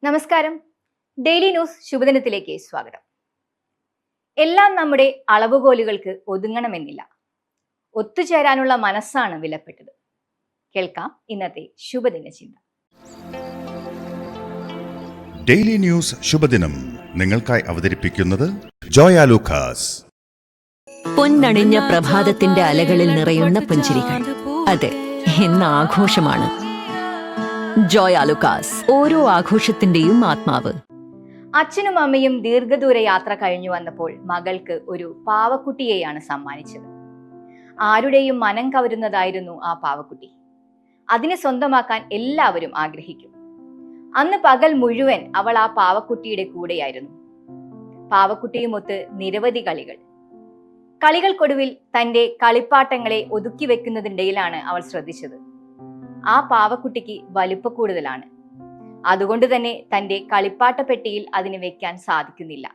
നമസ്കാരം. Daily news ശുഭദിനത്തിലേക്ക് സ്വാഗതം. എല്ലാം നമ്മുടെ അളവുകോലുകൾക്ക് ഒതുങ്ങണമെന്നില്ല. ഒത്തുചേരാനുള്ള മനസ്സാണ് വിലപ്പെട്ടത്. കേൾക്കാം ഇന്നത്തെ ശുഭദിന ചിന്ത. ഡെയിലി ന്യൂസ് ശുഭദിനം നിങ്ങൾക്കായി അവതരിപ്പിക്കുന്നത് ജോയ ലൂക്കാസ്. പൊന്നണിഞ്ഞ പ്രഭാതത്തിന്റെ അലകളിൽ നിറയുന്ന പുഞ്ചിരികൾ, അതെ, ഇന്ന് ആഘോഷമാണ്. ജോയ ലൂക്കാസ്, ഓരോ ആഘോഷത്തിന്റെയും ആത്മാവ്. അച്ഛനും അമ്മയും ദീർഘദൂര യാത്ര കഴിഞ്ഞു വന്നപ്പോൾ മകൾക്ക് ഒരു പാവക്കുട്ടിയെയാണ് സമ്മാനിച്ചത്. ആരുടെയും മനം കവരുന്നതായിരുന്നു ആ പാവക്കുട്ടി. അതിനെ സ്വന്തമാക്കാൻ എല്ലാവരും ആഗ്രഹിക്കും. അന്ന് പകൽ മുഴുവൻ അവൾ ആ പാവക്കുട്ടിയുടെ കൂടെയായിരുന്നു. പാവക്കുട്ടിയുമൊത്ത് നിരവധി കളികൾക്കൊടുവിൽ തന്റെ കളിപ്പാട്ടങ്ങളെ ഒതുക്കി വെക്കുന്നതിനിടയിലാണ് അവൾ ശ്രദ്ധിച്ചത്, ആ പാവക്കുട്ടിക്ക് വലിപ്പക്കൂടുതലാണ്. അതുകൊണ്ട് തന്നെ തന്റെ കളിപ്പാട്ട പെട്ടിയിൽ അതിനെ വെക്കാൻ സാധിക്കുന്നില്ല.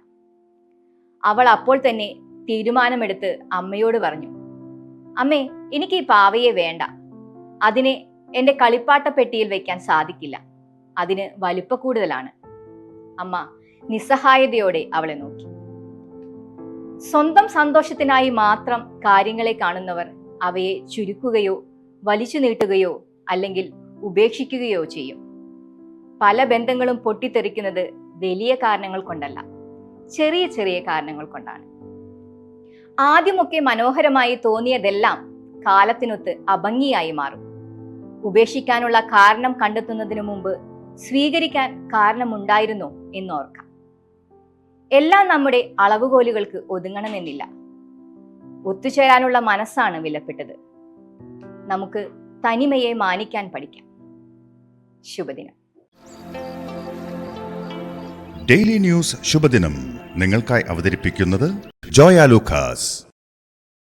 അവൾ അപ്പോൾ തന്നെ തീരുമാനമെടുത്ത് അമ്മയോട് പറഞ്ഞു, അമ്മേ, എനിക്ക് ഈ പാവയെ വേണ്ട. അതിനെ എന്റെ കളിപ്പാട്ട പെട്ടിയിൽ വെക്കാൻ സാധിക്കില്ല. അതിന് വലിപ്പക്കൂടുതലാണ്. അമ്മ നിസ്സഹായതയോടെ അവളെ നോക്കി. സ്വന്തം സന്തോഷത്തിനായി മാത്രം കാര്യങ്ങളെ കാണുന്നവർ അവയെ ചുരുക്കുകയോ വലിച്ചു നീട്ടുകയോ അല്ലെങ്കിൽ ഉപേക്ഷിക്കുകയോ ചെയ്യും. പല ബന്ധങ്ങളും പൊട്ടിത്തെറിക്കുന്നത് വലിയ കാരണങ്ങൾ കൊണ്ടല്ല, ചെറിയ ചെറിയ കാരണങ്ങൾ കൊണ്ടാണ്. ആദ്യമൊക്കെ മനോഹരമായി തോന്നിയതെല്ലാം കാലത്തിനൊത്ത് അഭംഗിയായി മാറും. ഉപേക്ഷിക്കാനുള്ള കാരണം കണ്ടെത്തുന്നതിനു മുമ്പ് സ്വീകരിക്കാൻ കാരണമുണ്ടായിരുന്നോ എന്നോർക്കാം. എല്ലാം നമ്മുടെ അളവുകോലുകൾക്ക് ഒതുങ്ങണമെന്നില്ല. ഒത്തുചേരാനുള്ള മനസ്സാണ് വിലപ്പെട്ടത്. നമുക്ക് തനിമയെ മാനിക്കാൻ പഠിക്കാം. ശുഭദിനം. ഡെയിലി ന്യൂസ് ശുഭദിനം നിങ്ങൾക്കായി അവതരിപ്പിക്കുന്നത് ജോയ ലൂക്കാസ്.